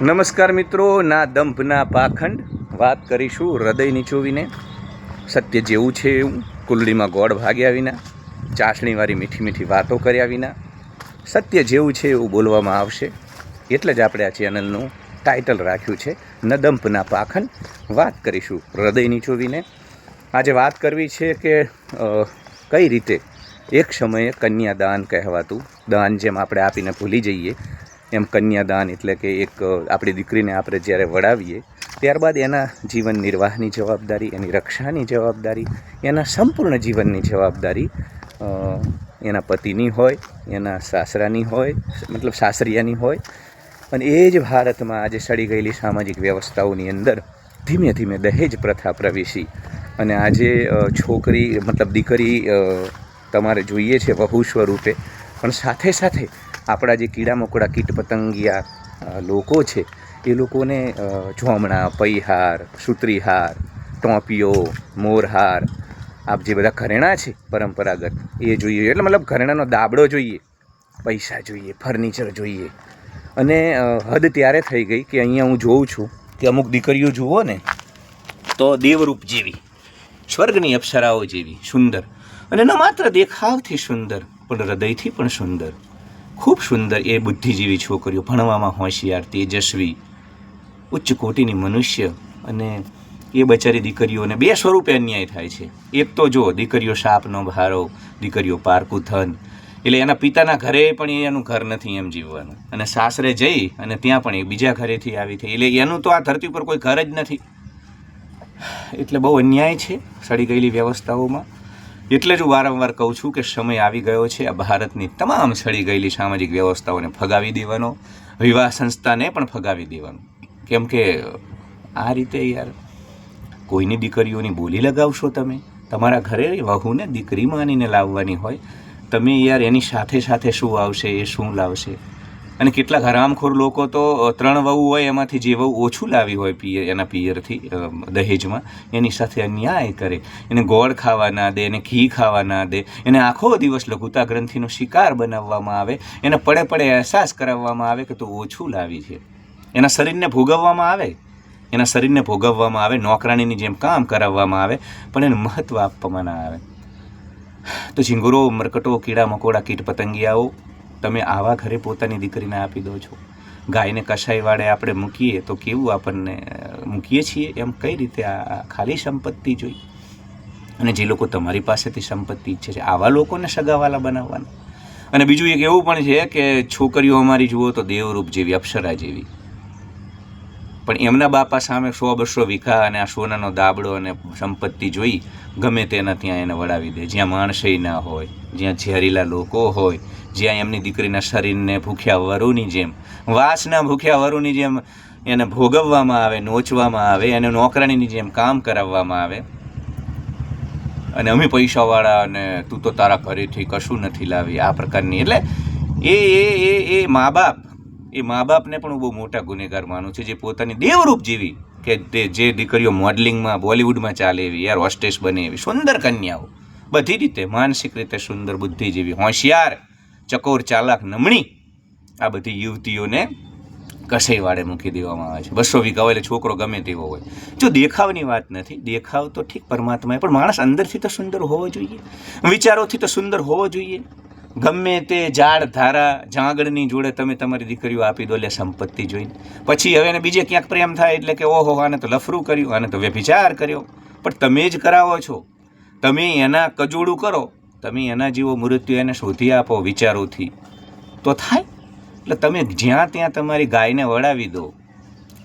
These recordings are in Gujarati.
નમસ્કાર મિત્રો, ના દંભ ના પાખંડ વાત કરીશું હૃદય નીચોવીને. સત્ય જેવું છે એવું, કુલડીમાં ગોળ ભાગ્યા વિના, ચાસણીવાળી મીઠી મીઠી વાતો કર્યા વિના સત્ય જેવું છે એવું બોલવામાં આવશે. એટલે જ આપણે આ ચેનલનું ટાઇટલ રાખ્યું છે ન દંભ ના પાખંડ. વાત કરીશું હૃદય નીચોવીને. આજે વાત કરવી છે કે કઈ રીતે એક સમયે કન્યાદાન કહેવાતું દાન, જેમ આપણે આપીને ભૂલી જઈએ એમ કન્યાદાન એટલે કે એક આપણી દીકરીને આપણે જ્યારે વડાવીએ ત્યારબાદ એના જીવન નિર્વાહની જવાબદારી, એની રક્ષાની જવાબદારી, એના સંપૂર્ણ જીવનની જવાબદારી એના પતિની હોય, એના સાસરાની હોય, મતલબ સાસરિયાની હોય. અને એ જ ભારતમાં આજે સડી ગયેલી સામાજિક વ્યવસ્થાઓની અંદર ધીમે ધીમે દહેજ પ્રથા પ્રવેશી અને આજે છોકરી મતલબ દીકરી તમારે જોઈએ છે વહુ સ્વરૂપે, પણ સાથે સાથે આપણા જે કીડા મકોડા કીટ પતંગિયા લોકો છે એ લોકોને ઝોમણા, પૈહાર, સુત્રીહાર, ટોપીઓ, મોરહાર, આપ જે બધા ઘરેણાં છે પરંપરાગત એ જોઈએ. એટલે મતલબ ઘરેણાનો દાબડો જોઈએ, પૈસા જોઈએ, ફર્નિચર જોઈએ. અને હદ ત્યારે થઈ ગઈ કે અહીંયા હું જોઉં છું કે અમુક દીકરીઓ જુઓ ને તો દેવરૂપ જેવી, સ્વર્ગની અપ્સરાઓ જેવી સુંદર, અને ન માત્ર દેખાવથી સુંદર પણ હૃદયથી પણ સુંદર, ખૂબ સુંદર. એ બુદ્ધિજીવી છોકરીઓ, ભણવામાં હોશિયાર, તેજસ્વી, ઉચ્ચ કોટીની મનુષ્ય. અને એ બચારી દીકરીઓને બે સ્વરૂપે અન્યાય થાય છે. એક તો જો દીકરીઓ શાપનો ભારો, દીકરીઓ પારકું થન, એટલે એના પિતાના ઘરે પણ એનું ઘર નથી એમ જીવવાનું, અને સાસરે જઈ અને ત્યાં પણ એ બીજા ઘરેથી આવી થઈ, એટલે એનું તો આ ધરતી પર કોઈ ઘર જ નથી. એટલે બહુ અન્યાય છે સડી ગયેલી વ્યવસ્થાઓમાં. એટલે જ હું વારંવાર કહું છું કે સમય આવી ગયો છે આ ભારતની તમામ સડી ગયેલી સામાજિક વ્યવસ્થાઓને ફગાવી દેવાનો, વિવાહ સંસ્થાને પણ ફગાવી દેવાનો. કેમ કે આ રીતે યાર કોઈની દીકરીઓની બોલી લગાવશો તમે, તમારા ઘરે વહુને દીકરી માનીને લાવવાની હોય, તમે યાર એની સાથે સાથે શું આવશે એ શું લાવશે. અને કેટલાક હરામખોર લોકો તો 3 વહુ હોય એમાંથી જે વહુ ઓછું લાવી હોય એના પિયરથી દહેજમાં, એની સાથે અન્યાય કરે. એને ગોળ ખાવા ના દે, એને ઘી ખાવા ના દે, એને આખો દિવસ લઘુતા ગ્રંથિનો શિકાર બનાવવામાં આવે, એને પડે પડે અહેસાસ કરાવવામાં આવે કે તું ઓછું લાવી છે. એના શરીરને ભોગવવામાં આવે, નોકરાણીની જેમ કામ કરાવવામાં આવે, પણ એને મહત્ત્વ આપવામાં ના આવે. તો ઝીંગુરો, મરકટો, કીડા મકોડા, કીટ પતંગિયાઓ તમે આવા ઘરે પોતાની દીકરીને આપી દો છો. ગાયને કસાઈવાળે આપણે મૂકીએ તો કેવું આપણને મૂકીએ છીએ એમ, કઈ રીતે આ ખાલી સંપત્તિ જોઈ. અને જે લોકો તમારી પાસેથી સંપત્તિ ઈચ્છે છે આવા લોકોને સગાવાલા બનાવવાના. અને બીજું એક એવું પણ છે કે છોકરીઓ અમારી જુઓ તો દેવરૂપ જેવી, અપ્સરા જેવી, પણ એમના બાપા સામે 100-200 વીઘા અને આ સોનાનો દાબડો અને સંપત્તિ જોઈ ગમે તેના ત્યાં એને વડાવી દે, જ્યાં માણસેય ના હોય, જ્યાં ઝેરીલા લોકો હોય, જ્યાં એમની દીકરીના શરીરને ભૂખ્યા વરુની જેમ, વાસના ભૂખ્યા વરુની જેમ એને ભોગવવામાં આવે, નોચવામાં આવે, એને નોકરાણીની જેમ કામ કરાવવામાં આવે. અને અમે પૈસાવાળા અને તું તો તારા ઘરેથી કશું નથી લાવી, આ પ્રકારની. એટલે એ મા બાપને પણ હું બહુ મોટા ગુનેગાર માનું છું, જે પોતાની દેવરૂપ જેવી કે જે દીકરીઓ મોડલિંગમાં, બોલિવૂડમાં ચાલે એવી, યાર હોસ્ટેસ બને એવી સુંદર કન્યાઓ, બધી રીતે માનસિક રીતે સુંદર, બુદ્ધિજીવી, હોશિયાર, ચકોર, ચાલાક, નમણી, આ બધી યુવતીઓને કસાઈવાળે મૂકી દેવામાં આવે છે. 200 વીઘા હોય એટલે છોકરો ગમે તેવો હોય. જો દેખાવની વાત નથી, દેખાવ તો ઠીક પરમાત્માએ, પણ માણસ અંદરથી તો સુંદર હોવો જોઈએ, વિચારોથી તો સુંદર હોવો જોઈએ. ગમે તે ઝાડ ધારા જાંગડની જોડે તમે તમારી દીકરીઓ આપી દો એટલે સંપત્તિ જોઈને પછી હવે એને બીજે ક્યાંક પ્રેમ થાય એટલે કે ઓહો આને તો લફરું કર્યું, આને તો વ્યભિચાર કર્યો. પણ તમે જ કરાવો છો, તમે એના કજોડું કરો, તમે એના જેવો મૃત્યુ એને શોધી આપો વિચારોથી તો થાય. એટલે તમે જ્યાં ત્યાં તમારી ગાયને વળાવી દો,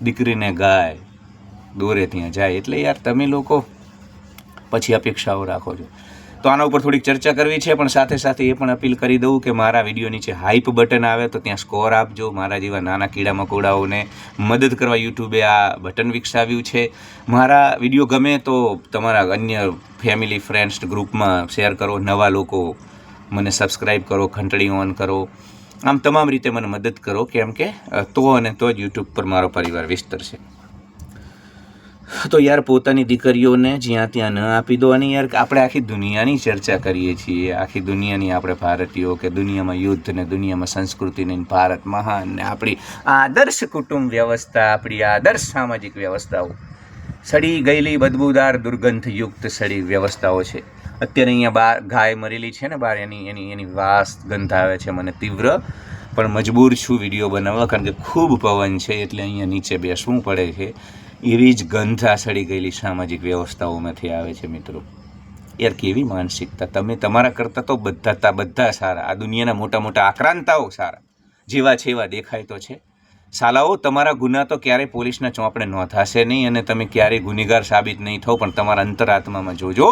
દીકરીને ગાય દોરે ત્યાં જાય. એટલે યાર તમે લોકો પછી અપેક્ષાઓ રાખો છો. તો આના ઉપર થોડીક ચર્ચા કરવી છે, પણ સાથે સાથે એ પણ અપીલ કરી દઉં કે મારા વિડીયો નીચે હાઈપ બટન આવે તો ત્યાં સ્કોર આપજો. મારા જેવા નાના કીડા મકોડાઓને મદદ કરવા યુટ્યુબે આ બટન વિકસાવ્યું છે. મારા વિડીયો ગમે તો તમારા અન્ય ફેમિલી ફ્રેન્ડ્સ ગ્રુપમાં શેર કરો, નવા લોકો મને સબસ્ક્રાઈબ કરો, ઘંટડી ઓન કરો, આમ તમામ રીતે મને મદદ કરો. કેમ કે તો જ યુટ્યુબ પર મારો પરિવાર વિસ્તરશે. તો યાર પોતાની દીકરીઓને જ્યાં ત્યાં ન આપી દો. અને યાર આપણે આખી દુનિયાની ચર્ચા કરીએ છીએ, આખી દુનિયાની આપણે ભારતીયો કે દુનિયામાં યુદ્ધ ને દુનિયામાં સંસ્કૃતિને ભારત મહાન ને આપણી આદર્શ કુટુંબ વ્યવસ્થા, આપણી આદર્શ સામાજિક વ્યવસ્થાઓ સડી ગયેલી બદબૂદાર દુર્ગંધયુક્ત સડી વ્યવસ્થાઓ છે. અત્યારે અહીંયા બહાર ગાય મરેલી છે ને બહાર, એની વાસ ગંધ આવે છે મને તીવ્ર, પણ મજબૂર છું વિડીયો બનાવવા, કારણ કે ખૂબ પવન છે એટલે અહીંયા નીચે બેસવું પડે છે. એવી જ ગંધ આ સડી ગયેલી સામાજિક વ્યવસ્થાઓમાંથી આવે છે મિત્રો. યાર કેવી માનસિકતા! તમે તમારા કરતાં તો બધા સારા, આ દુનિયાના મોટા મોટા આક્રાંતાઓ સારા, જેવા છે એવા દેખાય તો છે. સાલાઓ, તમારા ગુના તો ક્યારેય પોલીસના ચોપડે નોંધાશે નહીં અને તમે ક્યારેય ગુનેગાર સાબિત નહીં થાવ, પણ તમારા અંતરાત્મામાં જોજો,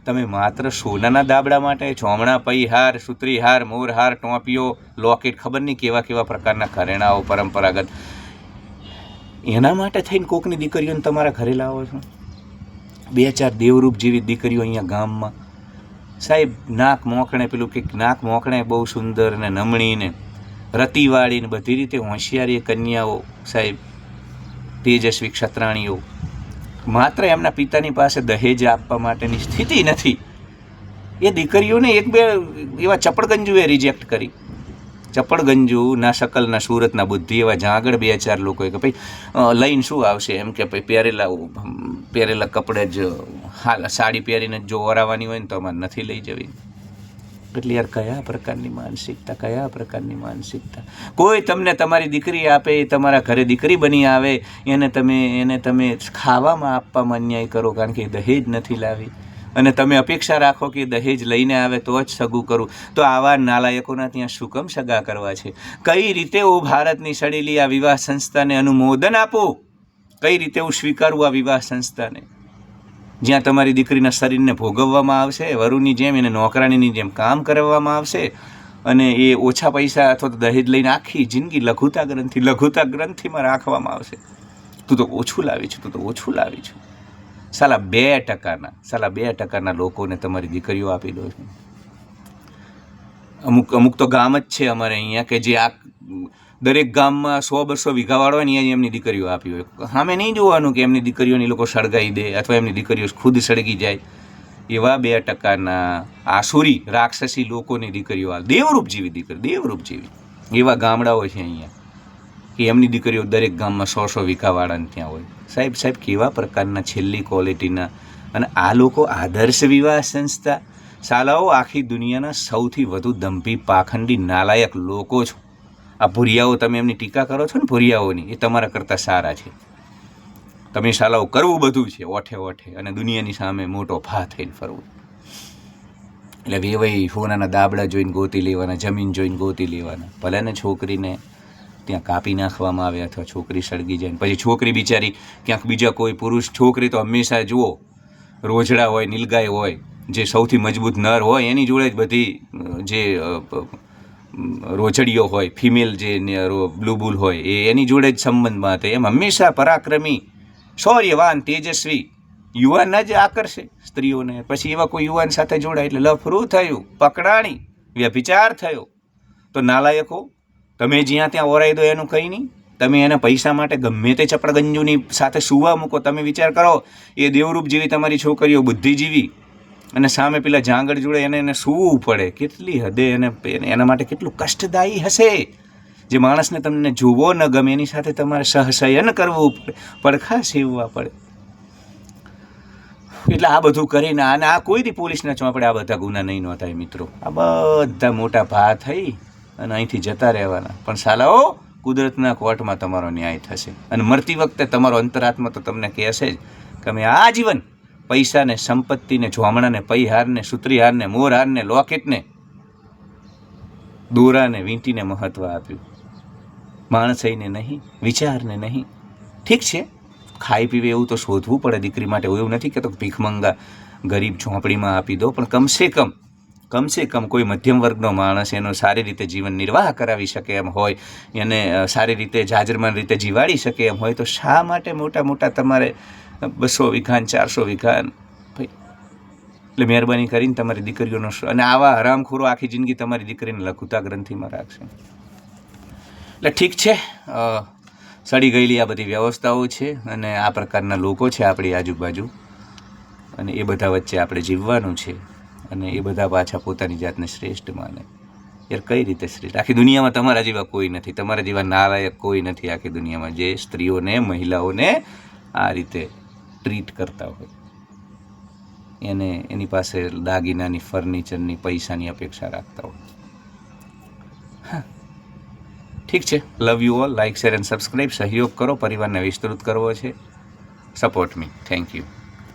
તમે માત્ર સોનાના દાબડા માટે ચોમણા, પૈહાર, સુત્રીહાર, મોરહાર, ટોપીઓ, લોકેટ, ખબર નહીં કેવા કેવા પ્રકારના ઘરેણાઓ પરંપરાગત, એના માટે થઈને કોકની દીકરીઓને તમારા ઘરે લાવો છો. 2-4 દેવરૂપ જેવી દીકરીઓ અહીંયા ગામમાં, સાહેબ નાક મોકણે, પેલું કે નાક મોકણે બહુ સુંદર ને નમણી ને રતિવાળી ને બધી રીતે હોશિયારી કન્યાઓ, સાહેબ તેજસ્વી ક્ષત્રાણીઓ, માત્ર એમના પિતાની પાસે દહેજ આપવા માટેની સ્થિતિ નથી. એ દીકરીઓને 1-2 એવા ચપળગંજુએ રિજેક્ટ કરી. ચપળગંજુ ના શકલ ના સુરત ના બુદ્ધિ એવા જાગડ 2-4 લોકોએ કે ભાઈ લઈને શું આવશે, એમ કે ભાઈ પહેરેલા કપડે જ હાલ સાડી પહેરીને જો ઓરાવાની હોય ને તો અમારે નથી લઈ જવી. એટલે યાર કયા પ્રકારની માનસિકતા, કયા પ્રકારની માનસિકતા! કોઈ તમને તમારી દીકરી આપે, તમારા ઘરે દીકરી બની આવે, એને તમે ખાવામાં આપવામાં અન્યાય કરો કારણ કે દહેજ નથી લાવી, અને તમે અપેક્ષા રાખો કે દહેજ લઈને આવે તો જ સગું કરું. તો આવા નાલાયકોના ત્યાં શું કામ સગા કરવા છે? કઈ રીતે હું ભારતની સડેલી આ વિવાહ સંસ્થાને અનુમોદન આપું? કઈ રીતે હું સ્વીકારું આ વિવાહ સંસ્થાને, જ્યાં તમારી દીકરીના શરીરને ભોગવવામાં આવશે, વરુની જેમ એને નોકરાણીની જેમ કામ કરવામાં આવશે, અને એ ઓછા પૈસા અથવા તો દહેજ લઈને આખી જિંદગી લઘુતા ગ્રંથિમાં રાખવામાં આવશે. તું તો ઓછું લાવી છું, તું તો ઓછું લાવી છું. સાલા 2% લોકોને તમારી દીકરીઓ આપી દો છો. અમુક તો ગામ જ છે અમારે અહીંયા કે જે આ દરેક ગામમાં 100-200 વીઘાવાળો હોય ને અહીંયા એમની દીકરીઓ આપી હોય. સામે નહીં જોવાનું કે એમની દીકરીઓની લોકો સળગાઈ દે અથવા એમની દીકરીઓ ખુદ સળગી જાય. એવા 2% આસુરી રાક્ષસી લોકોની દીકરીઓ, દેવરૂપ જેવી એવા ગામડાઓ છે અહીંયા કે એમની દીકરીઓ દરેક ગામમાં 100-100 વીઘાવાળાને ત્યાં હોય. સાહેબ કેવા પ્રકારના છેલ્લી ક્વોલિટીના! અને આ લોકો આદર્શ વિવાહ સંસ્થા, સાલાઓ આખી દુનિયાના સૌથી વધુ દંભી, પાખંડી, નાલાયક લોકો છો. આ ભૂરિયાઓ, તમે એમની ટીકા કરો છો ને ભૂરિયાઓની, એ તમારા કરતાં સારા છે. તમે સાલાઓ કરવું બધું છે ઓઠે અને દુનિયાની સામે મોટો ભા થઈને ફરવું. એટલે વેવાઈ સોનાના દાબડા જોઈને ગોતી લેવાના, જમીન જોઈને ગોતી લેવાના. ભલે ને છોકરીને ત્યાં કાપી નાખવામાં આવે અથવા છોકરી સળગી જાય, પછી છોકરી બિચારી ક્યાંક બીજા કોઈ પુરુષ, છોકરી તો હંમેશા જુઓ રોજડા હોય, નીલગાય હોય, જે સૌથી મજબૂત નર હોય એની જોડે જ બધી જે રોજડીઓ હોય, ફિમેલ જે બ્લુબુલ હોય એની જોડે જ સંબંધમાં હતા. એમ હંમેશા પરાક્રમી, શૌર્યવાન, તેજસ્વી યુવાન જ આકર્ષે સ્ત્રીઓને. પછી એવા કોઈ યુવાન સાથે જોડાય એટલે લફરું થયું, પકડાણી, વ્યભિચાર થયો. તો નાલાયકો, તમે જ્યાં ત્યાં ઓરાઈ દો એનું કંઈ નહીં. તમે એના પૈસા માટે ગમે તે ચપળગંજુની સાથે સુવા મૂકો. તમે વિચાર કરો, એ દેવરૂપ જેવી તમારી છોકરીઓ બુદ્ધિજીવી, અને સામે પેલા જાંગડ જોડે એને સૂવું પડે. કેટલી હદે એના માટે કેટલું કષ્ટદાયી હશે. જે માણસને તમને જોવો ન ગમે એની સાથે તમારે સહશયન કરવું પડે, પડખા સેવવા પડે. એટલે આ બધું કરીને અને આ કોઈ દી પોલીસના ચોપડે આ બધા ગુના નહીં નોંધાય મિત્રો. આ બધા મોટા ભા થઈ અને અહીંથી જતા રહેવાના. પણ સાલાઓ કુદરતના કોર્ટમાં તમારો ન્યાય થશે. અને મરતી વખતે તમારો અંતરાત્મા તો તમને કહેશે જ કે અમે આજીવન પૈસાને, સંપત્તિને, જોમણાને, પૈહારને, સુત્રીહારને, મોરહારને, લોકેટને, દોરાને, વીંટીને મહત્વ આપ્યું, માણસઈને નહીં, વિચારને નહીં. ઠીક છે, ખાઈ પીવે એવું તો શોધવું પડે દીકરી માટે. એવું નથી કહેતો ભીખમંગા ગરીબ ઝોંપડીમાં આપી દો, પણ કમસે કમ કોઈ મધ્યમ વર્ગનો માણસ એનો સારી રીતે જીવન નિર્વાહ કરાવી શકે એમ હોય, એને સારી રીતે જાજરમાન રીતે જીવાડી શકે એમ હોય, તો શા માટે મોટા તમારે 200 વીઘાન 400 વીઘાન? ભાઈ એટલે મહેરબાની કરીને તમારી દીકરીઓનો, અને આવા હરામખોરો આખી જિંદગી તમારી દીકરીને લઘુતા ગ્રંથિમાં રાખશે. એટલે ઠીક છે, સડી ગયેલી આ બધી વ્યવસ્થાઓ છે અને આ પ્રકારના લોકો છે આપણી આજુબાજુ, અને એ બધા વચ્ચે આપણે જીવવાનું છે, અને એ બધા પાછા પોતાની જાતને શ્રેષ્ઠ માને. યાર કઈ રીતે શ્રેષ્ઠ? આખી દુનિયામાં તમારા જેવા કોઈ નથી, તમારા જેવા નાલાયક કોઈ નથી આખી દુનિયામાં જે સ્ત્રીઓને, મહિલાઓને આ રીતે ટ્રીટ કરતા હોય. એની પાસે દાગીનાની, ફર્નિચરની, પૈસાની અપેક્ષા રાખતા હોય. ઠીક છે, love you all. Like, share and subscribe. સહયોગ કરો, પરિવારને વિસ્તૃત કરવો છે. Support me. Thank you.